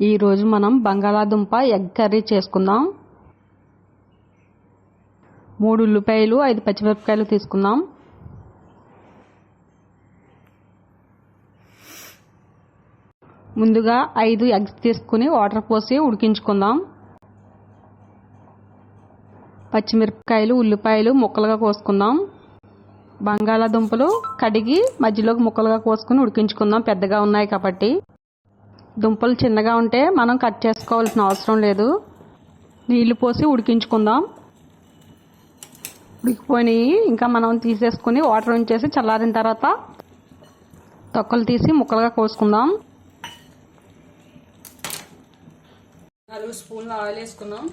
ఈరోజు మనం బంగాళాదుంప ఎగ్ కర్రీ చేసుకుందాం. 3 ఉల్లిపాయలు 5 పచ్చిమిరపకాయలు తీసుకుందాం. ముందుగా 5 ఎగ్స్ తీసుకుని వాటర్ పోసి ఉడికించుకుందాం. పచ్చిమిరపకాయలు ఉల్లిపాయలు ముక్కలుగా కోసుకుందాం. బంగాళాదుంపలు కడిగి మధ్యలోకి ముక్కలుగా కోసుకుని ఉడికించుకుందాం. పెద్దగా ఉన్నాయి కాబట్టి. దుంపలు చిన్నగా ఉంటే మనం కట్ చేసుకోవాల్సిన అవసరం లేదు. నీళ్లు పోసి ఉడికించుకుందాం. ఉడికిపోయినాయి ఇంకా మనం తీసేసుకుని వాటర్ ఉంచేసి చల్లారిన తర్వాత తొక్కలు తీసి ముక్కలుగా కోసుకుందాం. 4 స్పూన్ల ఆయిల్ వేసుకుందాం.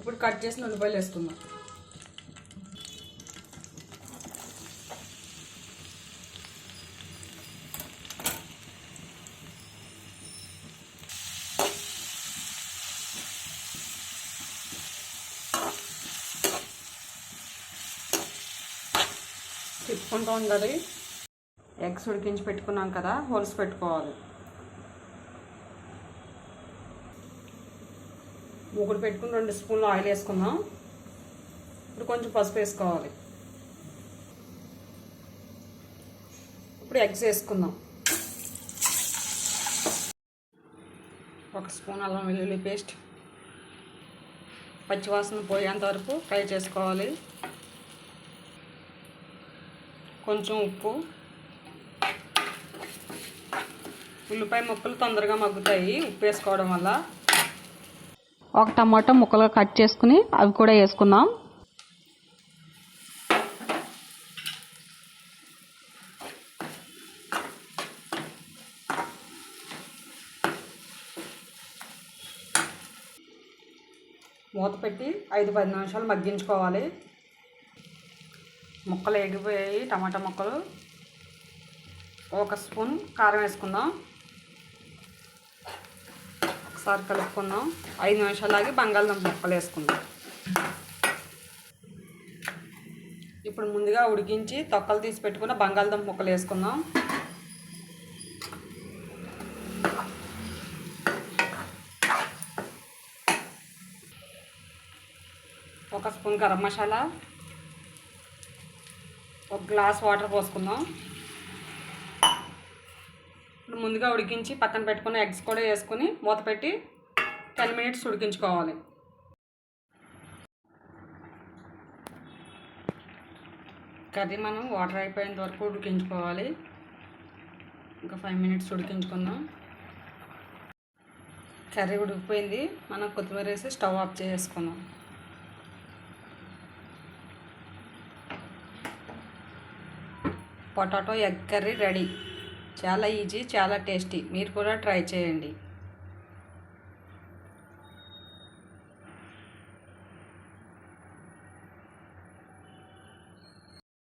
ఇప్పుడు కట్ చేసిన ఉల్లిపాయలు వేసుకుందాం. తిప్పుకుంటూ ఉండాలి. ఎగ్స్ ఉడికించి పెట్టుకున్నాం కదా, హోల్స్ పెట్టుకోవాలి. మూకుడు పెట్టుకుని 2 స్పూన్లు ఆయిల్ వేసుకుందాం. ఇప్పుడు కొంచెం పసుపు వేసుకోవాలి. ఇప్పుడు ఎగ్స్ వేసుకుందాం. 1 స్పూన్ అల్లం వెల్లుల్లి పేస్ట్. పచ్చివాసన పోయేంత వరకు ఫ్రై చేసుకోవాలి. కొంచెం ఉప్పు. ఉల్లిపాయ ముక్కలు తొందరగా మగ్గుతాయి ఉప్పు వేసుకోవడం వల్ల. 1 టమాటా ముక్కలుగా కట్ చేసుకుని అవి కూడా వేసుకుందాం. మూత పెట్టి 5-10 నిమిషాలు మగ్గించుకోవాలి. ముక్కలు ఎగిపోయాయి. టమాటా ముక్కలు. 1 స్పూన్ కారం వేసుకుందాం. ఒకసారి కలుపుకుందాం. 5 నిమిషాలు ఆగి బంగాళదుంప ముక్కలు వేసుకుందాం. ఇప్పుడు ముందుగా ఉడికించి తొక్కలు తీసి పెట్టుకున్న బంగాళదుంప ముక్కలు వేసుకుందాం. ఒక spoon garam masala. 1 glass water పోసుకుందాం. ఇప్పుడు ముందుగా ఉడికించి పక్కన పెట్టుకున్న ఎగ్స్ కూడా వేసుకుని మూత పెట్టి 10 మినిట్స్ ఉడికించుకోవాలి. కర్రీ మనం వాటర్ అయిపోయేంత వరకు ఉడికించుకోవాలి. ఇంకా 5 మినిట్స్ ఉడికించుకుందాం. కర్రీ ఉడికిపోయింది. మనం కొత్తిమీర వేసి స్టవ్ ఆఫ్ చేసుకుందాం. Potato egg curry ready. చాలా ఈజీ, చాలా టేస్టీ. మీరు కూడా ట్రై చేయండి.